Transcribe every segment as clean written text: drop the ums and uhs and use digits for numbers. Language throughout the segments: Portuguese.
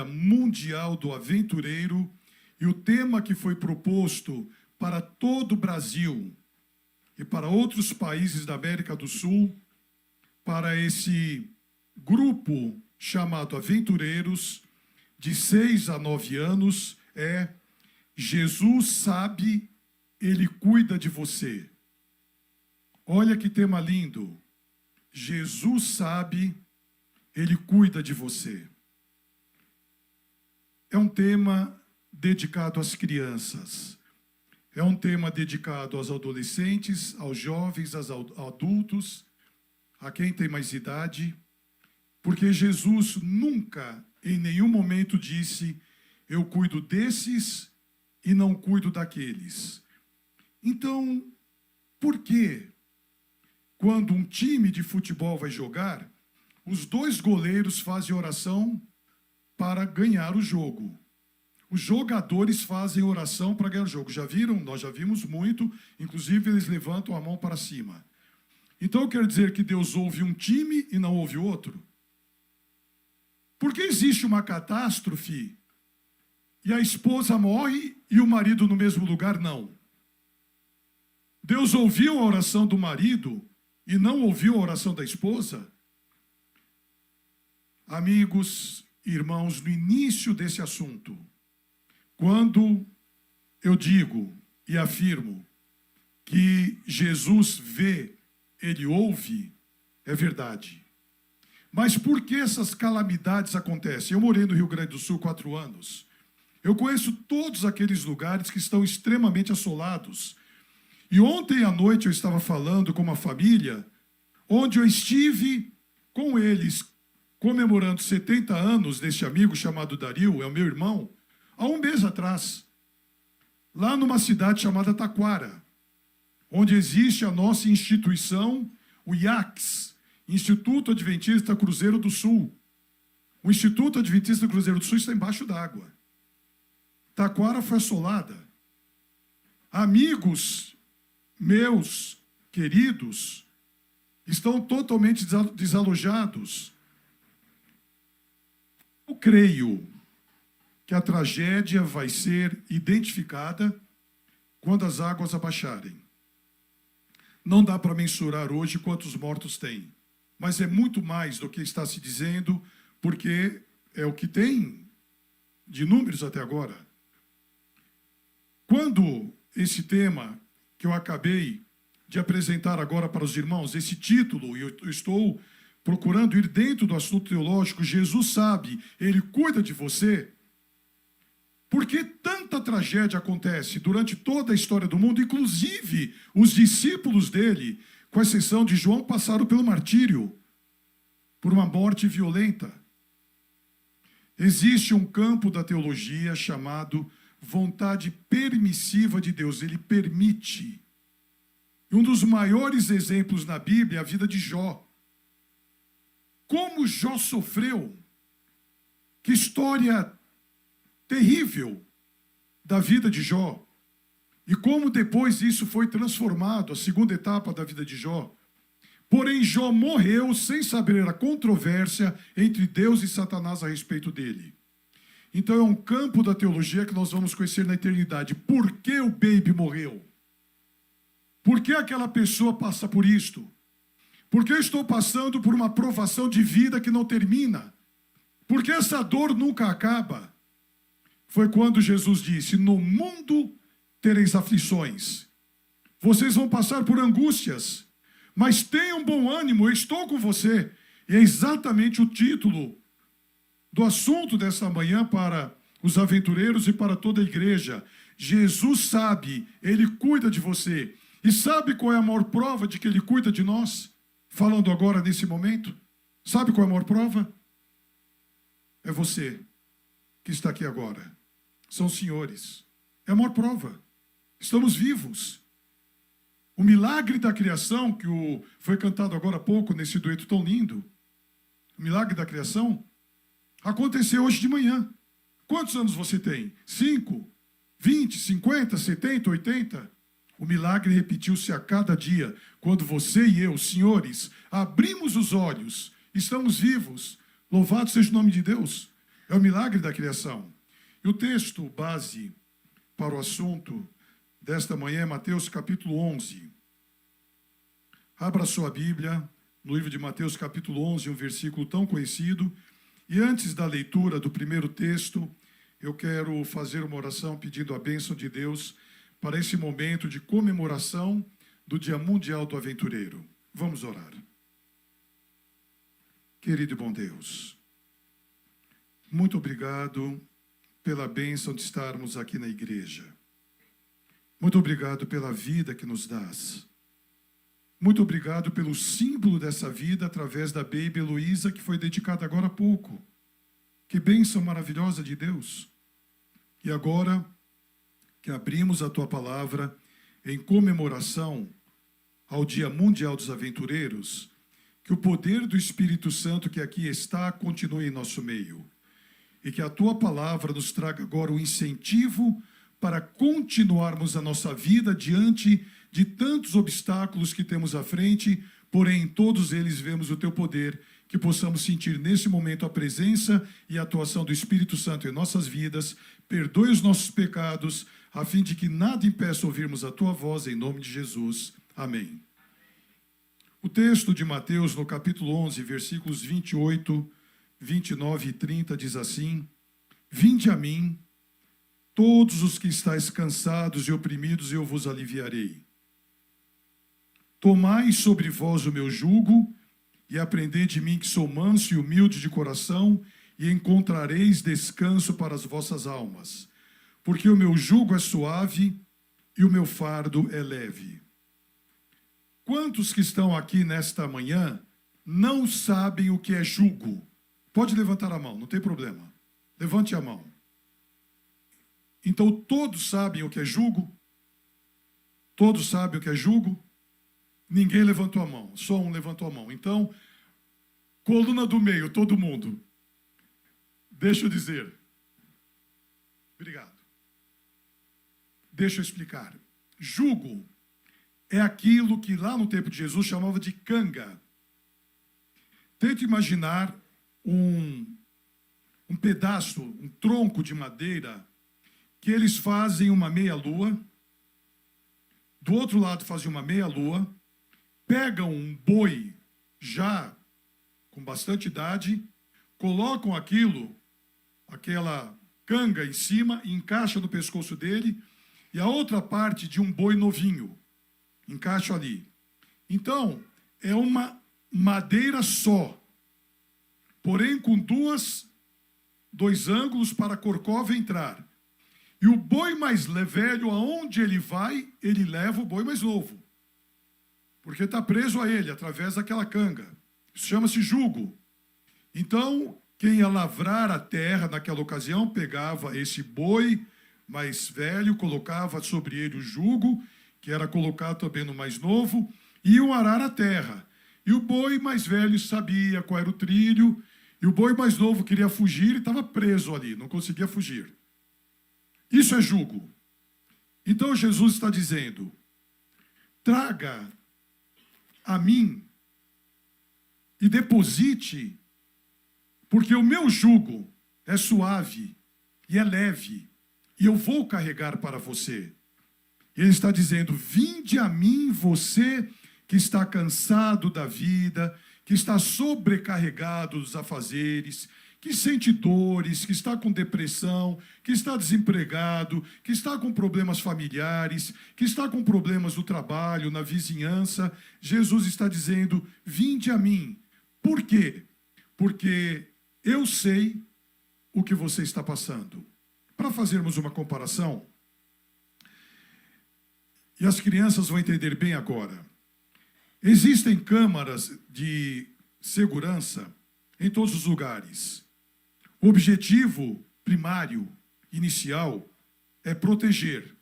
Dia Mundial do Aventureiro e o tema que foi proposto para todo o Brasil e para outros países da América do Sul, para esse grupo chamado Aventureiros, de 6 a 9 anos, é Jesus sabe, Ele cuida de você. Olha que tema lindo. Jesus sabe, Ele cuida de você. É um tema dedicado às crianças. É um tema dedicado aos adolescentes, aos jovens, aos adultos, a quem tem mais idade, porque Jesus nunca, em nenhum momento, disse: eu cuido desses e não cuido daqueles. Então, por que, quando um time de futebol vai jogar, os 2 goleiros fazem oração para ganhar o jogo? Os jogadores fazem oração para ganhar o jogo. Já viram? Nós já vimos muito, inclusive eles levantam a mão para cima. Então, quer dizer que Deus ouve um time e não ouve outro? Porque existe uma catástrofe e a esposa morre e o marido no mesmo lugar não. Deus ouviu a oração do marido e não ouviu a oração da esposa? Amigos, irmãos, no início desse assunto, quando eu digo e afirmo que Jesus vê, Ele ouve, é verdade. Mas por que essas calamidades acontecem? Eu morei no Rio Grande do Sul 4 anos. Eu conheço todos aqueles lugares que estão extremamente assolados. E ontem à noite eu estava falando com uma família, onde eu estive com eles, comemorando 70 anos deste amigo chamado Dario, é o meu irmão, há um mês atrás, lá numa cidade chamada Taquara, onde existe a nossa instituição, o IACS, Instituto Adventista Cruzeiro do Sul. O Instituto Adventista Cruzeiro do Sul está embaixo d'água. Taquara foi assolada. Amigos meus, queridos, estão totalmente desalojados. Eu creio que a tragédia vai ser identificada quando as águas abaixarem. Não dá para mensurar hoje quantos mortos tem, mas é muito mais do que está se dizendo, porque é o que tem de números até agora. Quando esse tema que eu acabei de apresentar agora para os irmãos, esse título, e eu estou procurando ir dentro do assunto teológico, Jesus sabe, Ele cuida de você. Por que tanta tragédia acontece durante toda a história do mundo? Inclusive, os discípulos dele, com exceção de João, passaram pelo martírio, por uma morte violenta. Existe um campo da teologia chamado vontade permissiva de Deus. Ele permite. E um dos maiores exemplos na Bíblia é a vida de Jó. Como Jó sofreu. Que história terrível da vida de Jó. E como depois isso foi transformado, a segunda etapa da vida de Jó. Porém, Jó morreu sem saber a controvérsia entre Deus e Satanás a respeito dele. Então é um campo da teologia que nós vamos conhecer na eternidade. Por que o baby morreu? Por que aquela pessoa passa por isto? Por que eu estou passando por uma provação de vida que não termina? Por que essa dor nunca acaba? Foi quando Jesus disse: no mundo tereis aflições. Vocês vão passar por angústias, mas tenham bom ânimo, eu estou com você. E é exatamente o título do assunto desta manhã para os aventureiros e para toda a igreja. Jesus sabe, Ele cuida de você. E sabe qual é a maior prova de que Ele cuida de nós? Falando agora nesse momento. Sabe qual é a maior prova? É você que está aqui agora. São os senhores. É a maior prova. Estamos vivos. O milagre da criação, que foi cantado agora há pouco nesse dueto tão lindo, o milagre da criação, aconteceu hoje de manhã. Quantos anos você tem? 5, 20, 50, 70, 80? O milagre repetiu-se a cada dia, quando você e eu, senhores, abrimos os olhos, estamos vivos. Louvado seja o nome de Deus. É o milagre da criação. E o texto base para o assunto desta manhã é Mateus capítulo 11. Abra sua Bíblia no livro de Mateus capítulo 11, um versículo tão conhecido. E antes da leitura do primeiro texto, eu quero fazer uma oração pedindo a bênção de Deus para esse momento de comemoração do Dia Mundial do Aventureiro. Vamos orar. Querido e bom Deus, muito obrigado pela bênção de estarmos aqui na igreja. Muito obrigado pela vida que nos dás. Muito obrigado pelo símbolo dessa vida através da Baby Heloísa, que foi dedicada agora há pouco. Que bênção maravilhosa de Deus. E agora que abrimos a Tua palavra em comemoração ao Dia Mundial dos Aventureiros, que o poder do Espírito Santo que aqui está continue em nosso meio. E que a Tua palavra nos traga agora o incentivo para continuarmos a nossa vida diante de tantos obstáculos que temos à frente, porém em todos eles vemos o Teu poder, que possamos sentir nesse momento a presença e a atuação do Espírito Santo em nossas vidas. Perdoe os nossos pecados, a fim de que nada impeça ouvirmos a Tua voz, em nome de Jesus. Amém. O texto de Mateus, no capítulo 11, versículos 28, 29 e 30, diz assim: Vinde a mim, todos os que estáis cansados e oprimidos, eu vos aliviarei. Tomai sobre vós o meu jugo, e aprendei de mim, que sou manso e humilde de coração, e encontrareis descanso para as vossas almas. Porque o meu jugo é suave e o meu fardo é leve. Quantos que estão aqui nesta manhã não sabem o que é jugo? Pode levantar a mão, não tem problema. Levante a mão. Então todos sabem o que é jugo? Todos sabem o que é jugo? Ninguém levantou a mão, só um levantou a mão. Então, coluna do meio, todo mundo. Deixa eu dizer. Obrigado. Deixa eu explicar. Jugo é aquilo que lá no tempo de Jesus chamava de canga. Tente imaginar um pedaço, um tronco de madeira, que eles fazem uma meia-lua, do outro lado fazem uma meia-lua, pegam um boi já com bastante idade, colocam aquela canga em cima, e encaixa no pescoço dele, e a outra parte de um boi novinho, encaixa ali. Então, é uma madeira só, porém com dois ângulos para a corcova entrar. E o boi mais velho, aonde ele vai, ele leva o boi mais novo. Porque está preso a ele, através daquela canga. Isso chama-se jugo. Então, quem ia lavrar a terra naquela ocasião, pegava esse boi mais velho, colocava sobre ele o jugo, que era colocado também no mais novo, e iam arar a terra. E o boi mais velho sabia qual era o trilho, e o boi mais novo queria fugir e estava preso ali, não conseguia fugir. Isso é jugo. Então Jesus está dizendo: traga a mim e deposite, porque o meu jugo é suave e é leve, e eu vou carregar para você. Ele está dizendo: vinde a mim, você que está cansado da vida, que está sobrecarregado dos afazeres, que sente dores, que está com depressão, que está desempregado, que está com problemas familiares, que está com problemas no trabalho, na vizinhança. Jesus está dizendo: vinde a mim. Por quê? Porque eu sei o que você está passando. Para fazermos uma comparação, e as crianças vão entender bem agora, existem câmaras de segurança em todos os lugares. O objetivo primário, inicial, é proteger,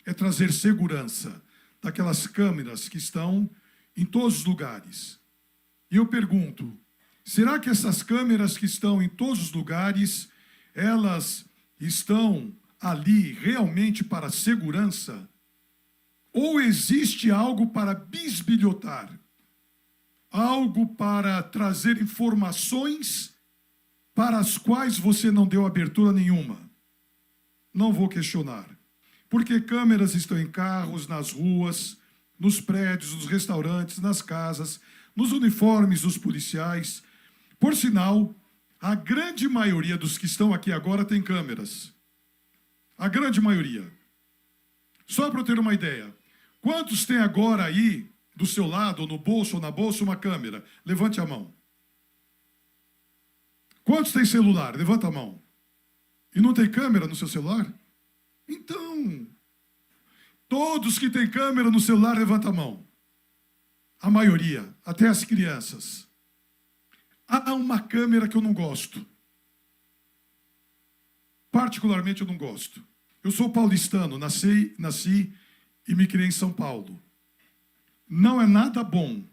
é trazer segurança daquelas câmeras que estão em todos os lugares. E eu pergunto, será que essas câmeras que estão em todos os lugares, elas estão ali realmente para segurança? Ou existe algo para bisbilhotar? Algo para trazer informações para as quais você não deu abertura nenhuma. Não vou questionar. Porque câmeras estão em carros, nas ruas, nos prédios, nos restaurantes, nas casas, nos uniformes dos policiais. Por sinal, a grande maioria dos que estão aqui agora tem câmeras. A grande maioria. Só para eu ter uma ideia. Quantos tem agora aí, do seu lado, ou no bolso ou na bolsa, uma câmera? Levante a mão. Quantos tem celular? Levanta a mão. E não tem câmera no seu celular? Então, todos que têm câmera no celular, levanta a mão. A maioria, até as crianças. Há uma câmera que eu não gosto. Particularmente eu não gosto. Eu sou paulistano, nasci e me criei em São Paulo. Não é nada bom,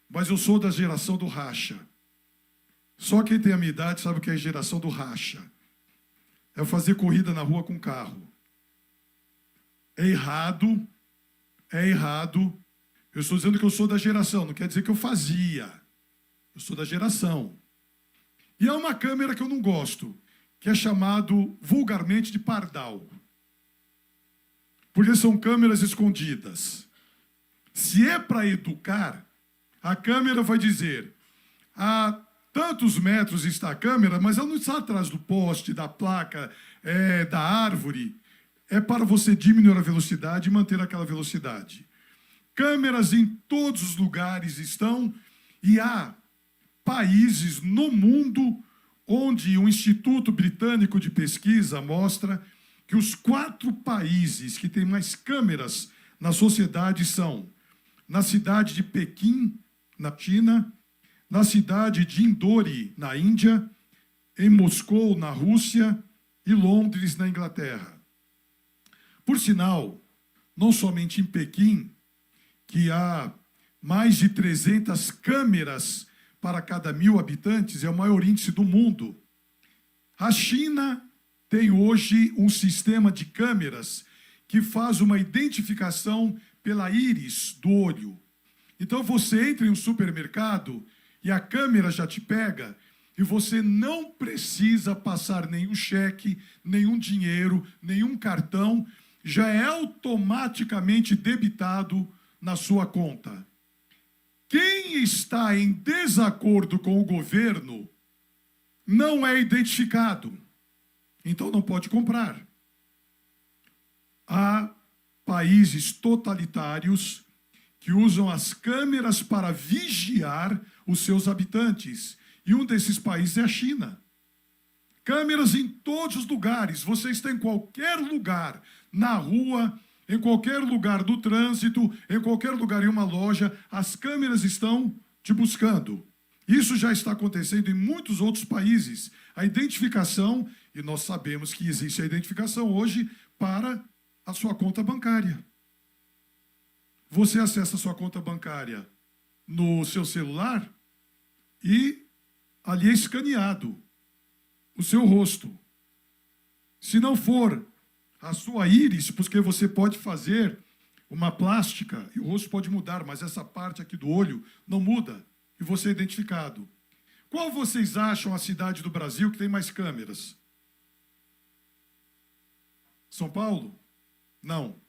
mas eu sou da geração do racha. Só quem tem a minha idade sabe o que é a geração do racha. É fazer corrida na rua com carro. É errado, é errado. Eu estou dizendo que eu sou da geração, não quer dizer que eu fazia. Eu sou da geração. E há uma câmera que eu não gosto, que é chamado vulgarmente de pardal. Porque são câmeras escondidas. Se é para educar, a câmera vai dizer: a tantos metros está a câmera, mas ela não está atrás do poste, da placa, da árvore. É para você diminuir a velocidade e manter aquela velocidade. Câmeras em todos os lugares estão, e há países no mundo onde o Instituto Britânico de Pesquisa mostra que os 4 países que têm mais câmeras na sociedade são na cidade de Pequim, na China, na cidade de Indore, na Índia, em Moscou, na Rússia, e Londres, na Inglaterra. Por sinal, não somente em Pequim, que há mais de 300 câmeras para cada 1.000 habitantes, é o maior índice do mundo. A China tem hoje um sistema de câmeras que faz uma identificação pela íris do olho. Então você entra em um supermercado e a câmera já te pega e você não precisa passar nenhum cheque, nenhum dinheiro, nenhum cartão, já é automaticamente debitado na sua conta. Quem está em desacordo com o governo não é identificado, então não pode comprar. Há países totalitários que usam as câmeras para vigiar os seus habitantes. E um desses países é a China. Câmeras em todos os lugares. Você está em qualquer lugar, na rua, em qualquer lugar do trânsito, em qualquer lugar em uma loja, as câmeras estão te buscando. Isso já está acontecendo em muitos outros países. A identificação, e nós sabemos que existe a identificação hoje para a sua conta bancária. Você acessa a sua conta bancária no seu celular e ali é escaneado o seu rosto. Se não for a sua íris, porque você pode fazer uma plástica e o rosto pode mudar, mas essa parte aqui do olho não muda e você é identificado. Qual vocês acham a cidade do Brasil que tem mais câmeras? São Paulo? Não.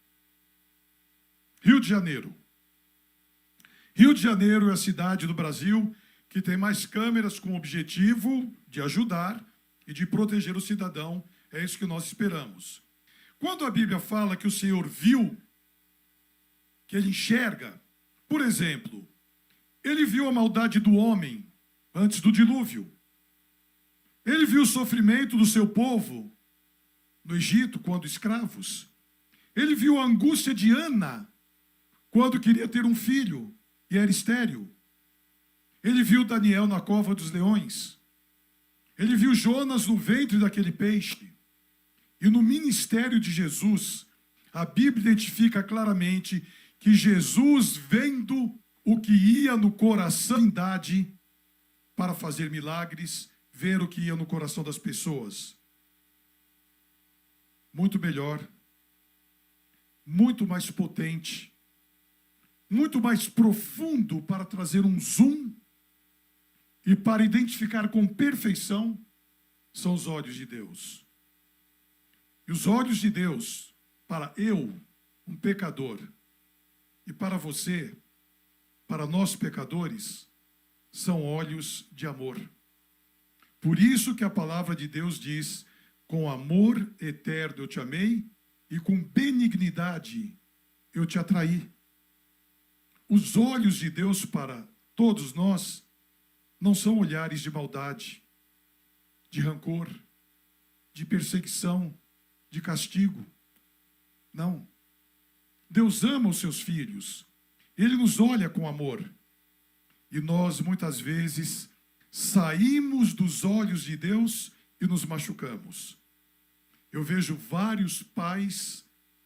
Rio de Janeiro. Rio de Janeiro é a cidade do Brasil que tem mais câmeras com o objetivo de ajudar e de proteger o cidadão. É isso que nós esperamos. Quando a Bíblia fala que o Senhor viu, que ele enxerga, por exemplo, ele viu a maldade do homem antes do dilúvio. Ele viu o sofrimento do seu povo no Egito, quando escravos. Ele viu a angústia de Ana, quando queria ter um filho e era estéril. Ele viu Daniel na cova dos leões. Ele viu Jonas no ventre daquele peixe. E no ministério de Jesus, a Bíblia identifica claramente que Jesus, vendo o que ia no coração da humanidade para fazer milagres, ver o que ia no coração das pessoas. Muito melhor, muito mais potente, muito mais profundo para trazer um zoom e para identificar com perfeição são os olhos de Deus. E os olhos de Deus, para eu, um pecador, e para você, para nós pecadores, são olhos de amor. Por isso que a palavra de Deus diz: com amor eterno eu te amei e com benignidade eu te atraí. Os olhos de Deus para todos nós não são olhares de maldade, de rancor, de perseguição, de castigo. Não. Deus ama os seus filhos. Ele nos olha com amor. E nós, muitas vezes, saímos dos olhos de Deus e nos machucamos. Eu vejo vários pais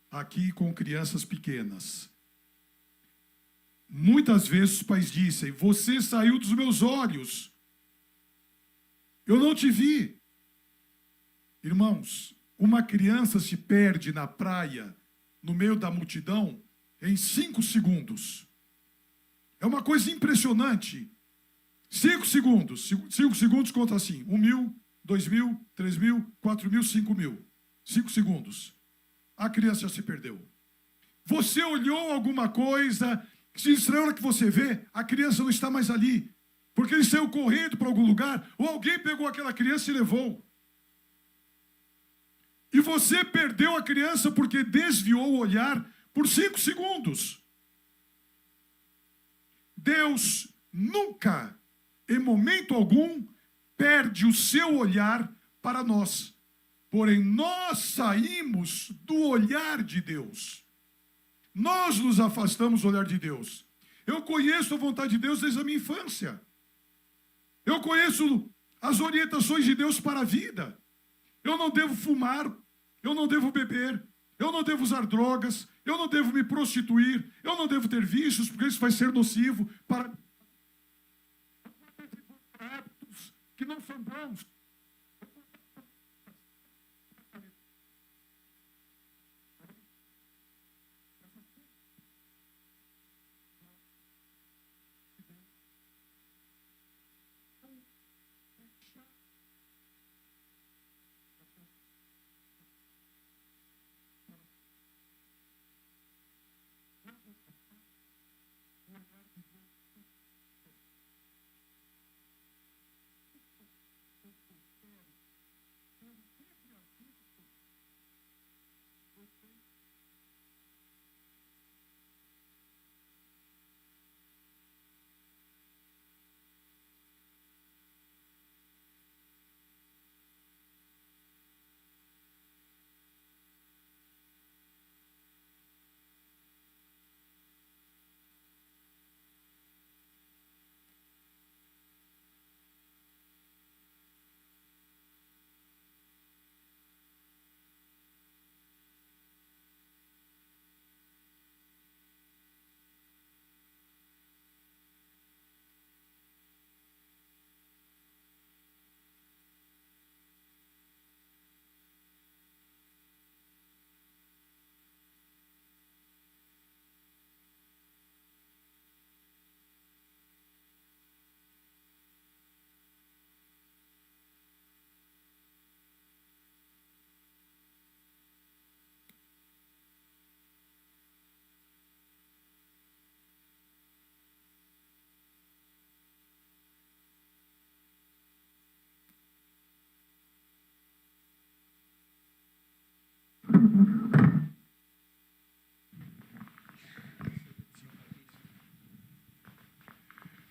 aqui com crianças pequenas. Muitas vezes os pais dizem: você saiu dos meus olhos. Eu não te vi. Irmãos, uma criança se perde na praia, no meio da multidão, em 5 segundos. É uma coisa impressionante. 5 segundos. 5 segundos conta assim: 1.000, 2.000, 3.000, 4.000, 5.000. 5 segundos. A criança já se perdeu. Você olhou alguma coisa, na hora que você vê, a criança não está mais ali. Porque ele saiu correndo para algum lugar, ou alguém pegou aquela criança e levou. E você perdeu a criança porque desviou o olhar por 5 segundos. Deus nunca, em momento algum, perde o seu olhar para nós. Porém, nós saímos do olhar de Deus. Nós nos afastamos do olhar de Deus. Eu conheço a vontade de Deus desde a minha infância. Eu conheço as orientações de Deus para a vida. Eu não devo fumar, eu não devo beber, eu não devo usar drogas, eu não devo me prostituir, eu não devo ter vícios, porque isso vai ser nocivo para hábitos que não são bons.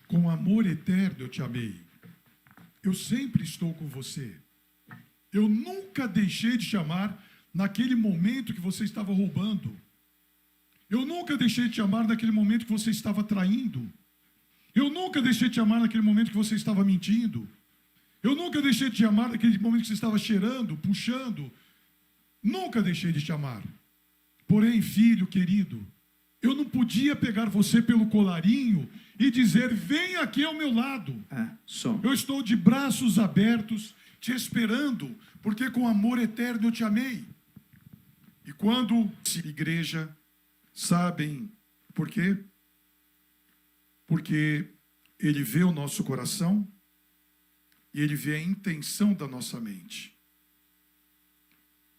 Com amor eterno eu te amei. Eu sempre estou com você. Eu nunca deixei de te amar naquele momento que você estava roubando. Eu nunca deixei de te amar naquele momento que você estava traindo. Eu nunca deixei de te amar naquele momento que você estava mentindo. Eu nunca deixei de te amar naquele momento que você estava cheirando, puxando. Nunca deixei de te amar. Porém, filho querido, eu não podia pegar você pelo colarinho e dizer: vem aqui ao meu lado. Eu estou de braços abertos, te esperando, porque com amor eterno eu te amei. E quando a igreja, sabem por quê? Porque ele vê o nosso coração e ele vê a intenção da nossa mente.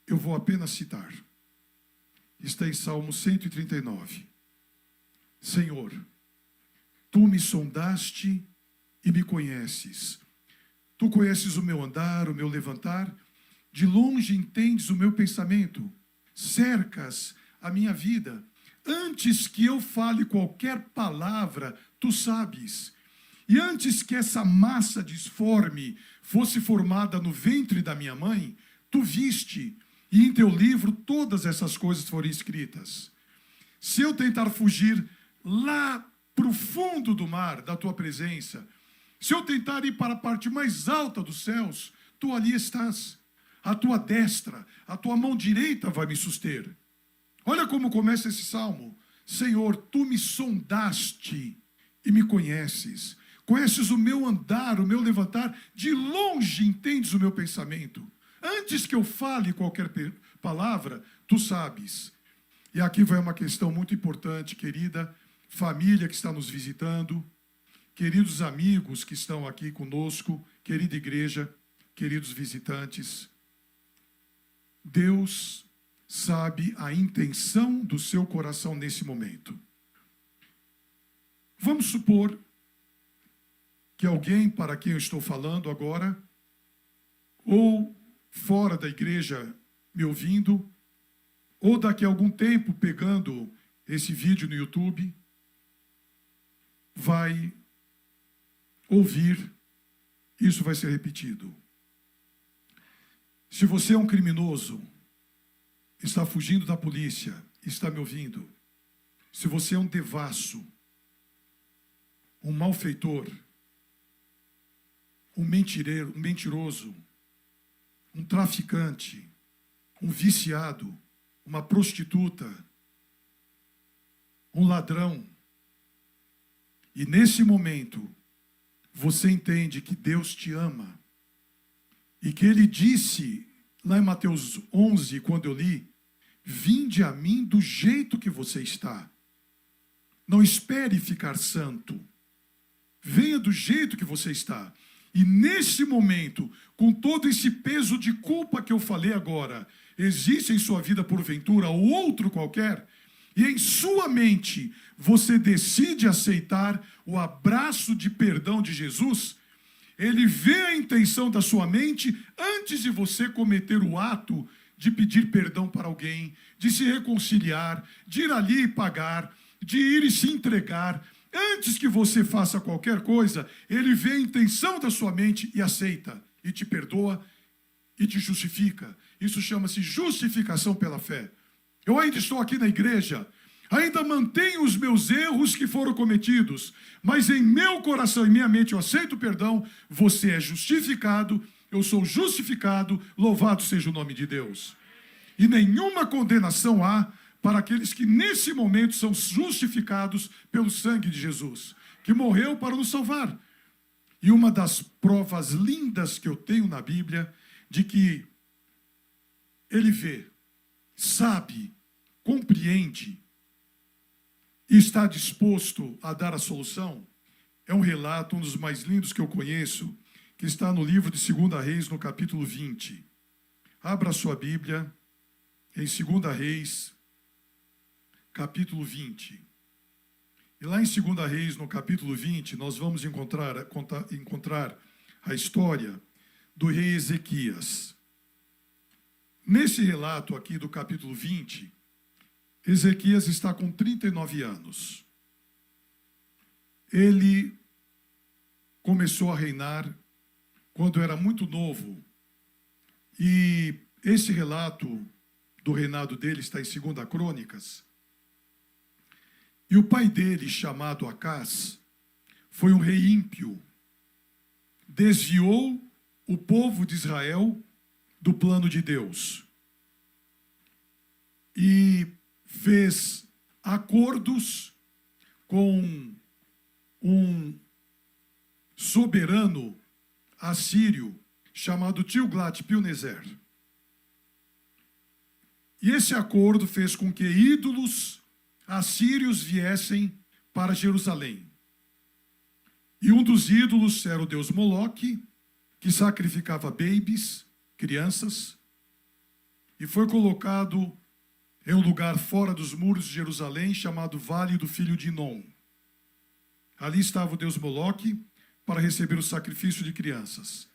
Eu vou apenas citar. Está em Salmo 139. Senhor, tu me sondaste e me conheces. Tu conheces o meu andar, o meu levantar. De longe entendes o meu pensamento. Cercas a minha vida. Antes que eu fale qualquer palavra, tu sabes. E antes que essa massa disforme fosse formada no ventre da minha mãe, tu viste, e em teu livro todas essas coisas foram escritas. Se eu tentar fugir lá para o fundo do mar, da tua presença, se eu tentar ir para a parte mais alta dos céus, tu ali estás. A tua destra, a tua mão direita vai me suster. Olha como começa esse salmo. Senhor, tu me sondaste e me conheces. Conheces o meu andar, o meu levantar. De longe entendes o meu pensamento. Antes que eu fale qualquer palavra, tu sabes. E aqui vai uma questão muito importante, querida família que está nos visitando, queridos amigos que estão aqui conosco, querida igreja, queridos visitantes. Deus sabe a intenção do seu coração nesse momento. Vamos supor que alguém para quem eu estou falando agora, ou fora da igreja me ouvindo, ou daqui a algum tempo pegando esse vídeo no YouTube, vai ouvir, isso vai ser repetido. Se você é um criminoso, está fugindo da polícia, está me ouvindo, se você é um devasso, um malfeitor, um mentiroso, um traficante, um viciado, uma prostituta, um ladrão, e nesse momento você entende que Deus te ama e que Ele disse lá em Mateus 11, quando eu li, vinde a mim do jeito que você está. Não espere ficar santo. Venha do jeito que você está. E nesse momento, com todo esse peso de culpa que eu falei agora, existe em sua vida, porventura, outro qualquer, e em sua mente você decide aceitar o abraço de perdão de Jesus, Ele vê a intenção da sua mente antes de você cometer o ato de pedir perdão para alguém, de se reconciliar, de ir ali e pagar, de ir e se entregar. Antes que você faça qualquer coisa, Ele vê a intenção da sua mente e aceita, e te perdoa e te justifica. Isso chama-se justificação pela fé. Eu ainda estou aqui na igreja, ainda mantenho os meus erros que foram cometidos, mas em meu coração e minha mente eu aceito o perdão, você é justificado, eu sou justificado, louvado seja o nome de Deus. E nenhuma condenação há para aqueles que nesse momento são justificados pelo sangue de Jesus, que morreu para nos salvar. E uma das provas lindas que eu tenho na Bíblia, de que Ele vê, sabe, compreende e está disposto a dar a solução, é um relato, um dos mais lindos que eu conheço, que está no livro de 2 Reis, no capítulo 20. Abra a sua Bíblia em 2 Reis, capítulo 20. E lá em 2 Reis, no capítulo 20, nós vamos encontrar a história do rei Ezequias. Nesse relato aqui do capítulo 20, Ezequias está com 39 anos. Ele começou a reinar quando era muito novo. E esse relato do reinado dele está em 2 Crônicas. E o pai dele, chamado Acás, foi um rei ímpio. Desviou o povo de Israel do plano de Deus. E fez acordos com um soberano assírio chamado Tilgat-Pilneser. E esse acordo fez com que ídolos assírios viessem para Jerusalém. E um dos ídolos era o deus Moloque, que sacrificava babies, crianças, e foi colocado em um lugar fora dos muros de Jerusalém, chamado Vale do Filho de Inom. Ali estava o deus Moloque para receber o sacrifício de crianças.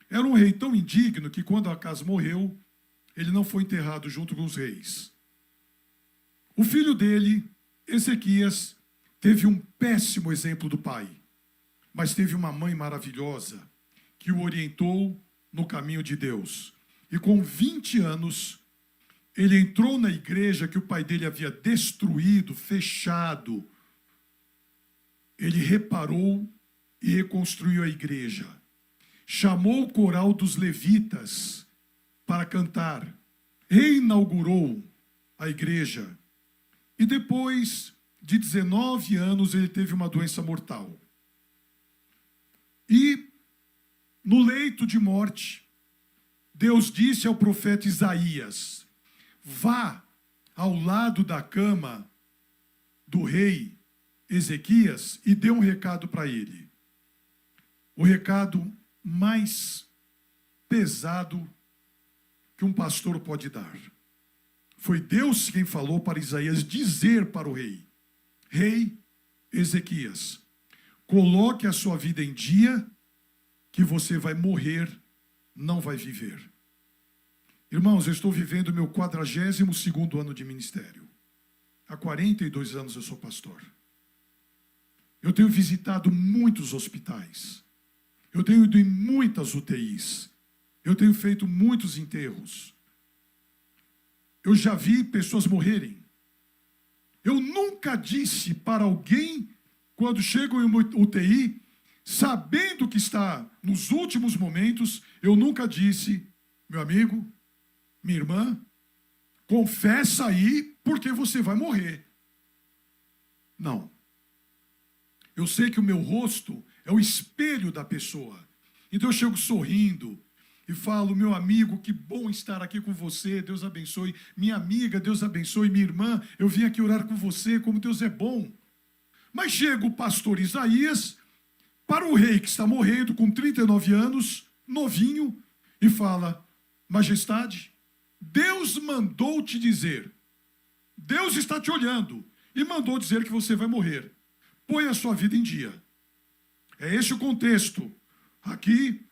Era um rei tão indigno que, quando Acaz morreu, ele não foi enterrado junto com os reis. O filho dele, Ezequias, teve um péssimo exemplo do pai, mas teve uma mãe maravilhosa que o orientou no caminho de Deus. E com 20 anos, ele entrou na igreja que o pai dele havia destruído, fechado. Ele reparou e reconstruiu a igreja. Chamou o coral dos levitas para cantar. Reinaugurou a igreja. E depois de 19 anos, ele teve uma doença mortal. E, no leito de morte, Deus disse ao profeta Isaías: vá ao lado da cama do rei Ezequias e dê um recado para ele. O recado mais pesado que um pastor pode dar. Foi Deus quem falou para Isaías dizer para o rei: Rei Ezequias, coloque a sua vida em dia, que você vai morrer, não vai viver. Irmãos, eu estou vivendo o meu 42º ano de ministério. Há 42 anos eu sou pastor. Eu tenho visitado muitos hospitais. Eu tenho ido em muitas UTIs. Eu tenho feito muitos enterros. Eu já vi pessoas morrerem. Eu nunca disse para alguém, quando chegam em uma UTI, sabendo que está nos últimos momentos, eu nunca disse: meu amigo, minha irmã, confessa aí, porque você vai morrer. Não. Eu sei que o meu rosto é o espelho da pessoa. Então eu chego sorrindo e falo: meu amigo, que bom estar aqui com você, Deus abençoe. Minha amiga, Deus abençoe. Minha irmã, eu vim aqui orar com você, como Deus é bom. Mas chega o pastor Isaías para o rei que está morrendo com 39 anos, novinho, e fala: majestade, Deus mandou te dizer, Deus está te olhando e mandou dizer que você vai morrer. Põe a sua vida em dia. É esse o contexto aqui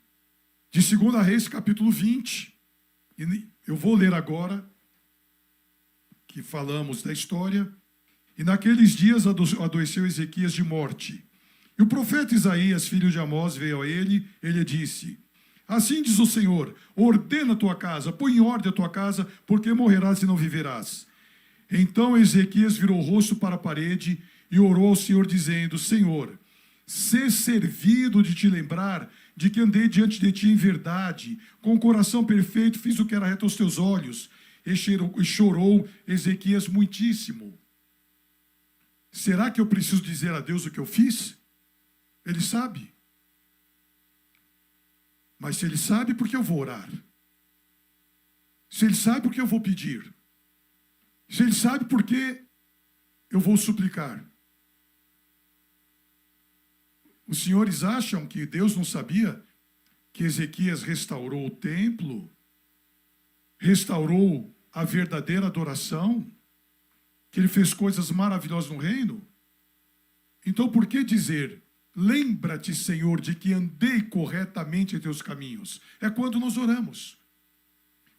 de 2 Reis, capítulo 20. E eu vou ler agora, que falamos da história. E naqueles dias adoeceu Ezequias de morte. E o profeta Isaías, filho de Amós, veio a ele. Ele disse: assim diz o Senhor, ordena a tua casa, põe em ordem a tua casa, porque morrerás e não viverás. Então Ezequias virou o rosto para a parede e orou ao Senhor, dizendo: Senhor, sê servido de te lembrar de que andei diante de ti em verdade, com o coração perfeito, fiz o que era reto aos teus olhos. E chorou Ezequias muitíssimo. Será que eu preciso dizer a Deus o que eu fiz? Ele sabe. Mas se ele sabe, por que eu vou orar? Se ele sabe, por que eu vou pedir? Se ele sabe, por que eu vou suplicar? Os senhores acham que Deus não sabia que Ezequias restaurou o templo, restaurou a verdadeira adoração, que ele fez coisas maravilhosas no reino? Então, por que dizer: lembra-te, Senhor, de que andei corretamente em teus caminhos? É quando nós oramos.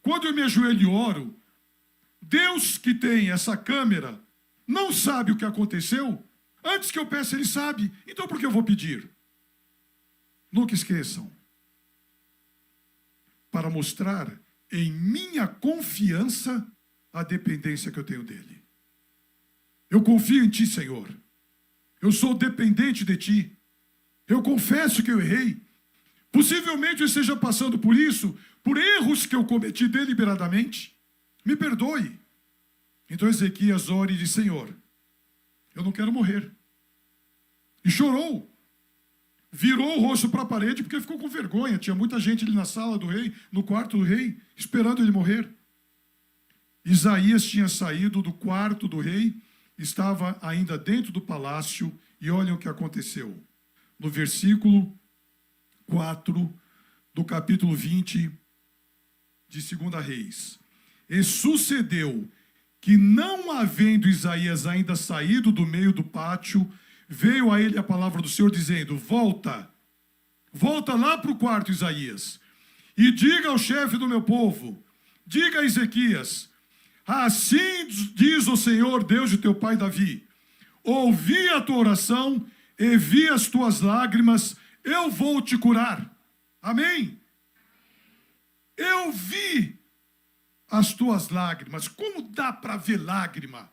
Quando eu me ajoelho e oro, Deus, que tem essa câmera, não sabe o que aconteceu? Antes que eu peça, ele sabe. Então por que eu vou pedir? Nunca esqueçam. Para mostrar em minha confiança a dependência que eu tenho dele. Eu confio em ti, Senhor. Eu sou dependente de ti. Eu confesso que eu errei. Possivelmente eu esteja passando por isso, por erros que eu cometi deliberadamente. Me perdoe. Então Ezequias ora e diz: Senhor, eu não quero morrer. E chorou. Virou o rosto para a parede porque ficou com vergonha. Tinha muita gente ali na sala do rei, no quarto do rei, esperando ele morrer. Isaías tinha saído do quarto do rei, estava ainda dentro do palácio, e olhem o que aconteceu. No versículo 4 do capítulo 20 de 2 Reis. E sucedeu que, não havendo Isaías ainda saído do meio do pátio, veio a ele a palavra do Senhor, dizendo: volta lá para o quarto, Isaías, e diga ao chefe do meu povo, diga a Ezequias: assim diz o Senhor, Deus de teu pai Davi, ouvi a tua oração e vi as tuas lágrimas, eu vou te curar. Amém? Eu vi as tuas lágrimas. Como dá para ver lágrima?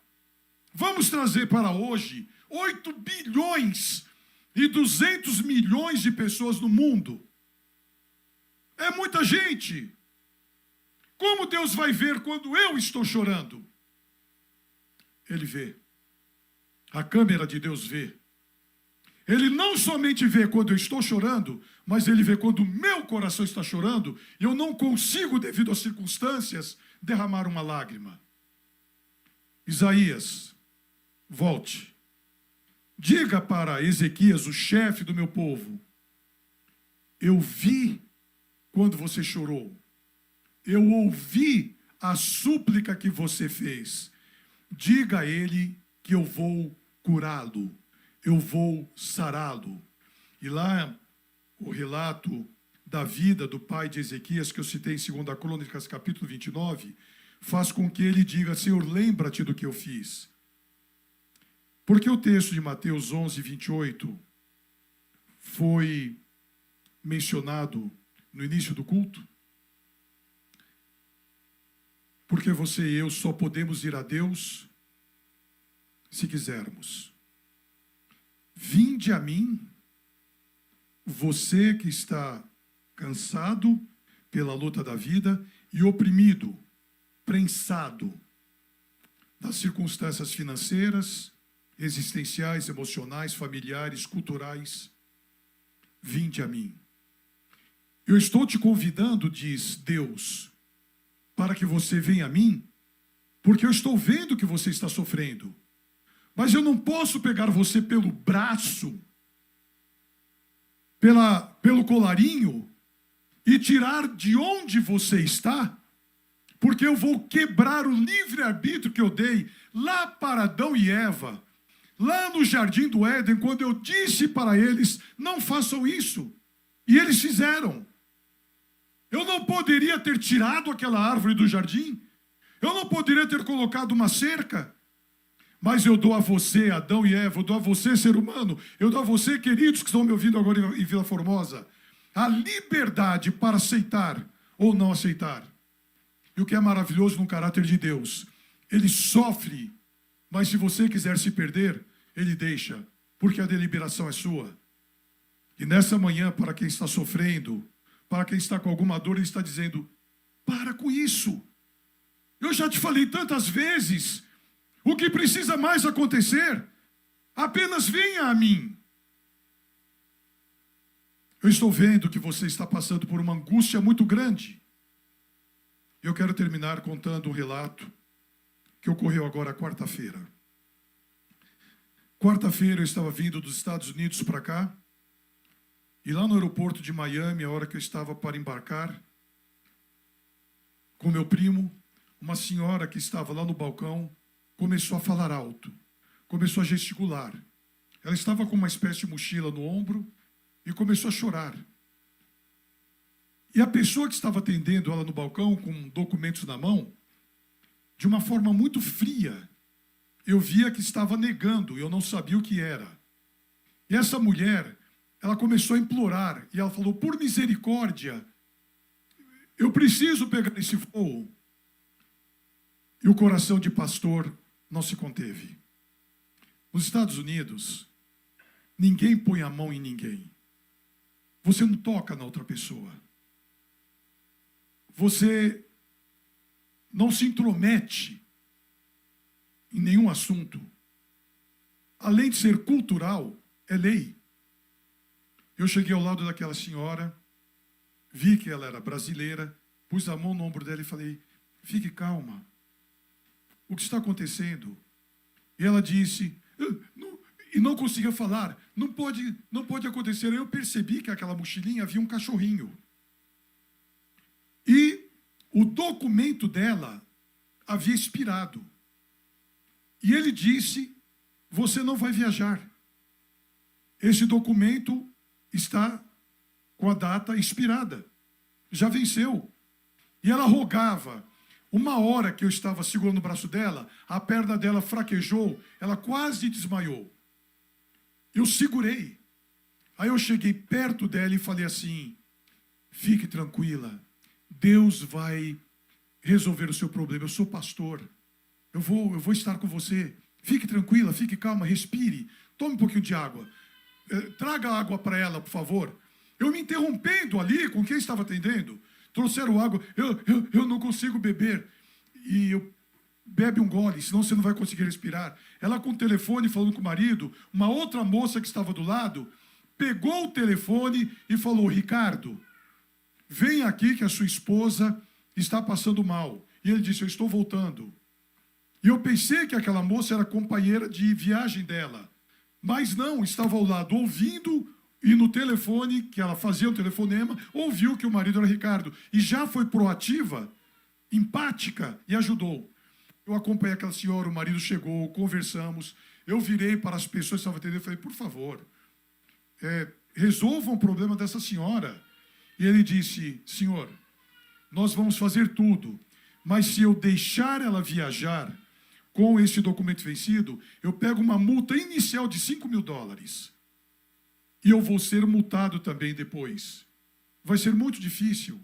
Vamos trazer para hoje 8 bilhões e 200 milhões de pessoas no mundo. É muita gente. Como Deus vai ver quando eu estou chorando? Ele vê. A câmera de Deus vê. Ele não somente vê quando eu estou chorando, mas ele vê quando o meu coração está chorando e eu não consigo, devido às circunstâncias, derramar uma lágrima. Isaías, volte. Diga para Ezequias, o chefe do meu povo: eu vi quando você chorou. Eu ouvi a súplica que você fez. Diga a ele que eu vou curá-lo. Eu vou sará-lo. E lá, o relato da vida do pai de Ezequias, que eu citei em 2 Crônicas, capítulo 29, faz com que ele diga: Senhor, lembra-te do que eu fiz. Porque o texto de Mateus 11, 28 foi mencionado no início do culto? Porque você e eu só podemos ir a Deus se quisermos. Vinde a mim, você que está cansado pela luta da vida e oprimido, prensado das circunstâncias financeiras, existenciais, emocionais, familiares, culturais. Vinde a mim. Eu estou te convidando, diz Deus, para que você venha a mim, porque eu estou vendo que você está sofrendo. Mas eu não posso pegar você pelo braço, pelo colarinho, e tirar de onde você está, porque eu vou quebrar o livre-arbítrio que eu dei lá para Adão e Eva, lá no jardim do Éden, quando eu disse para eles: não façam isso. E eles fizeram. Eu não poderia ter tirado aquela árvore do jardim. Eu não poderia ter colocado uma cerca. Mas eu dou a você, Adão e Eva, eu dou a você, ser humano, eu dou a você, queridos que estão me ouvindo agora em Vila Formosa, a liberdade para aceitar ou não aceitar. E o que é maravilhoso no caráter de Deus, ele sofre, mas se você quiser se perder, ele deixa, porque a deliberação é sua. E nessa manhã, para quem está sofrendo, para quem está com alguma dor, ele está dizendo: para com isso. Eu já te falei tantas vezes. O que precisa mais acontecer? Apenas venha a mim. Eu estou vendo que você está passando por uma angústia muito grande. Eu quero terminar contando um relato que ocorreu agora quarta-feira. Quarta-feira eu estava vindo dos Estados Unidos para cá, e lá no aeroporto de Miami, a hora que eu estava para embarcar, com meu primo, uma senhora que estava lá no balcão começou a falar alto, começou a gesticular. Ela estava com uma espécie de mochila no ombro e começou a chorar. E a pessoa que estava atendendo ela no balcão, com documentos na mão, de uma forma muito fria, eu via que estava negando, eu não sabia o que era. E essa mulher, ela começou a implorar, e ela falou: por misericórdia, eu preciso pegar esse voo. E o coração de pastor não se conteve. Nos Estados Unidos, ninguém põe a mão em ninguém. Você não toca na outra pessoa. Você não se intromete em nenhum assunto. Além de ser cultural, é lei. Eu cheguei ao lado daquela senhora, vi que ela era brasileira, pus a mão no ombro dela e falei: fique calma. O que está acontecendo? E ela disse, e não conseguia falar, não pode acontecer. Eu percebi que naquela mochilinha havia um cachorrinho. o documento dela havia expirado. E ele disse: você não vai viajar. Esse documento está com a data expirada. Já venceu. E ela rogava. Uma hora que eu estava segurando o braço dela, a perna dela fraquejou, ela quase desmaiou. Eu segurei. Aí eu cheguei perto dela e falei assim: fique tranquila, Deus vai resolver o seu problema. Eu sou pastor, eu vou estar com você. Fique tranquila, fique calma, respire, tome um pouquinho de água. Traga água para ela, por favor. Eu me interrompendo ali com quem estava atendendo. Trouxeram água, eu não consigo beber. E eu, bebe um gole, senão você não vai conseguir respirar. Ela com o telefone falando com o marido, uma outra moça que estava do lado, pegou o telefone e falou: Ricardo, vem aqui que a sua esposa está passando mal. E ele disse: eu estou voltando. E eu pensei que aquela moça era companheira de viagem dela. Mas não, estava ao lado ouvindo, e no telefone, que ela fazia o telefonema, ouviu que o marido era Ricardo. E já foi proativa, empática, e ajudou. Eu acompanhei aquela senhora, o marido chegou, conversamos. Eu virei para as pessoas que estavam atendendo e falei: por favor, resolvam o problema dessa senhora. E ele disse: senhor, nós vamos fazer tudo, mas se eu deixar ela viajar com esse documento vencido, eu pego uma multa inicial de $5.000. E eu vou ser multado também depois. Vai ser muito difícil.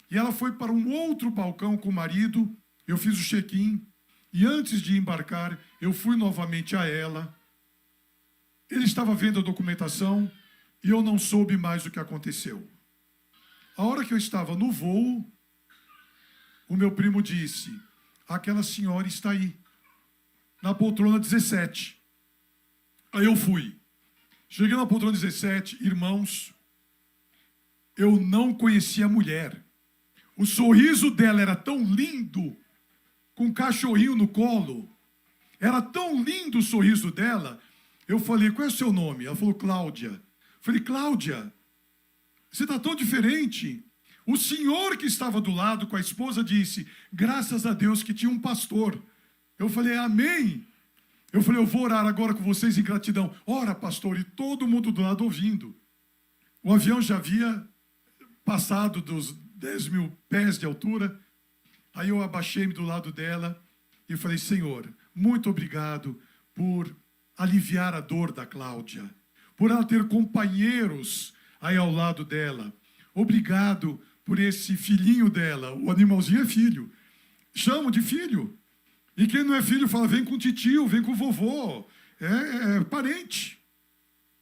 E ela foi para um outro balcão com o marido, eu fiz o check-in, e antes de embarcar, eu fui novamente a ela. Ele estava vendo a documentação, e eu não soube mais o que aconteceu. A hora que eu estava no voo, o meu primo disse: aquela senhora está aí, na poltrona 17. Aí eu fui. Cheguei na poltrona 17, irmãos, eu não conhecia a mulher. O sorriso dela era tão lindo, com um cachorrinho no colo. Era tão lindo o sorriso dela. Eu falei: qual é o seu nome? Ela falou: Cláudia. Eu falei: Cláudia, você está tão diferente. O senhor que estava do lado com a esposa disse: graças a Deus que tinha um pastor. Eu falei: amém. Eu falei: eu vou orar agora com vocês em gratidão. Ora, pastor, e todo mundo do lado ouvindo. O avião já havia passado dos 10.000 pés de altura. Aí eu abaixei-me do lado dela e falei: Senhor, muito obrigado por aliviar a dor da Cláudia, por ela ter companheiros aí ao lado dela. Obrigado por esse filhinho dela. O animalzinho é filho. Chamo de filho. E quem não é filho fala: vem com o titio, vem com o vovô. É parente.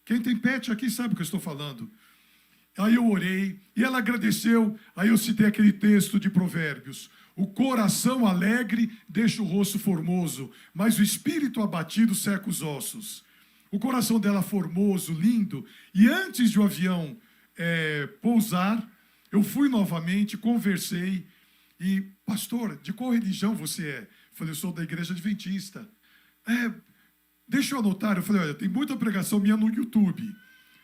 Quem tem pet aqui sabe o que eu estou falando. Aí eu orei e ela agradeceu. Aí eu citei aquele texto de Provérbios: o coração alegre deixa o rosto formoso, mas o espírito abatido seca os ossos. O coração dela formoso, lindo. E antes de o avião pousar, eu fui novamente, conversei. E: pastor, de qual religião você é? Eu falei: eu sou da igreja adventista. Deixa eu anotar. Eu falei: olha, tem muita pregação minha no YouTube.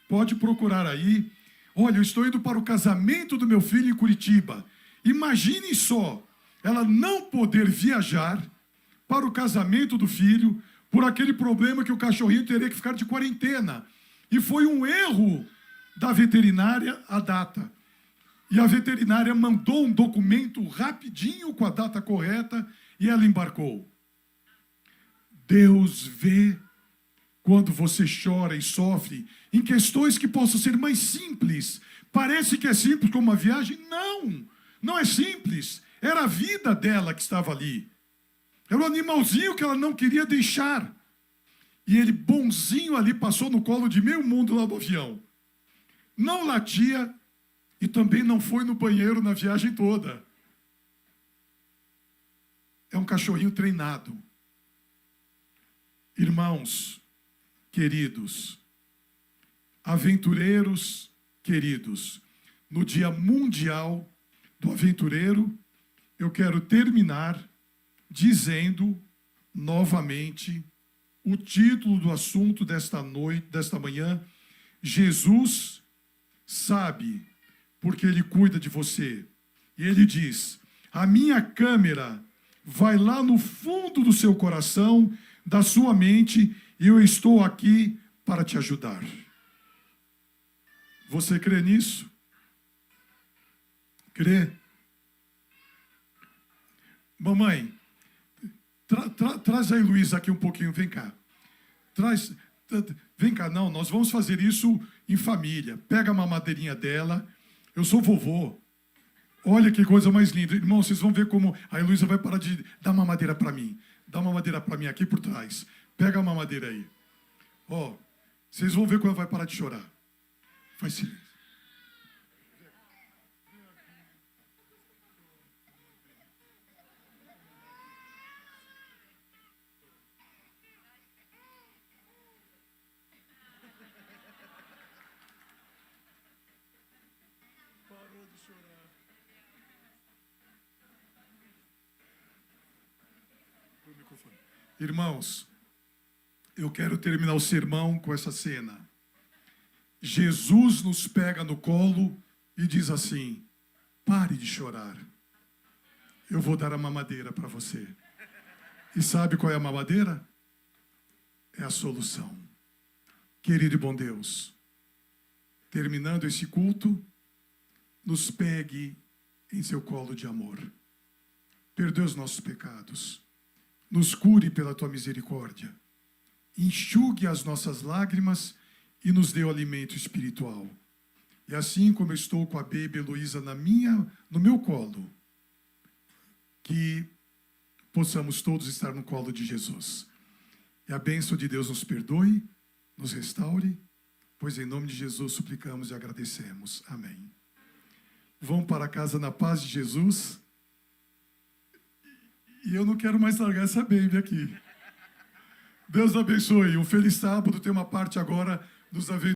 Pode procurar aí. Olha, eu estou indo para o casamento do meu filho em Curitiba. Imagine só, ela não poder viajar para o casamento do filho por aquele problema que o cachorrinho teria que ficar de quarentena. E foi um erro da veterinária a data. E a veterinária mandou um documento rapidinho com a data correta e ela embarcou. Deus vê quando você chora e sofre em questões que possam ser mais simples. Parece que é simples como uma viagem. Não, não é simples. Era a vida dela que estava ali. Era o animalzinho que ela não queria deixar. E ele, bonzinho ali, passou no colo de meio mundo lá do avião. Não latia e também não foi no banheiro na viagem toda. É um cachorrinho treinado. Irmãos queridos, aventureiros queridos, no Dia Mundial do Aventureiro, eu quero terminar dizendo novamente o título do assunto desta noite, desta manhã: Jesus sabe porque Ele cuida de você. E Ele diz: A minha câmera vai lá no fundo do seu coração, da sua mente, e eu estou aqui para te ajudar. Você crê nisso? Crê? Mamãe, traz a Heloísa aqui um pouquinho, vem cá. Vem cá, não, nós vamos fazer isso em família. Pega a mamadeirinha dela, eu sou vovô. Olha que coisa mais linda. Irmão, vocês vão ver como a Heloísa vai parar de dar mamadeira para mim. Dá uma mamadeira para mim aqui por trás. Pega a mamadeira aí. Ó, vocês vão ver como ela vai parar de chorar. Faz silêncio. Parou de chorar. Irmãos, eu quero terminar o sermão com essa cena. Jesus nos pega no colo e diz assim: pare de chorar. Eu vou dar a mamadeira para você. E sabe qual é a mamadeira? É a solução. Querido e bom Deus, terminando esse culto, nos pegue em seu colo de amor. Perdoe os nossos pecados. Nos cure pela tua misericórdia. Enxugue as nossas lágrimas e nos dê o alimento espiritual. E assim como eu estou com a baby Heloísa no meu colo, que possamos todos estar no colo de Jesus. E a bênção de Deus nos perdoe, nos restaure, pois em nome de Jesus suplicamos e agradecemos. Amém. Vão para casa na paz de Jesus. E eu não quero mais largar essa baby aqui. Deus abençoe. Um feliz sábado. Tem uma parte agora dos aventureiros.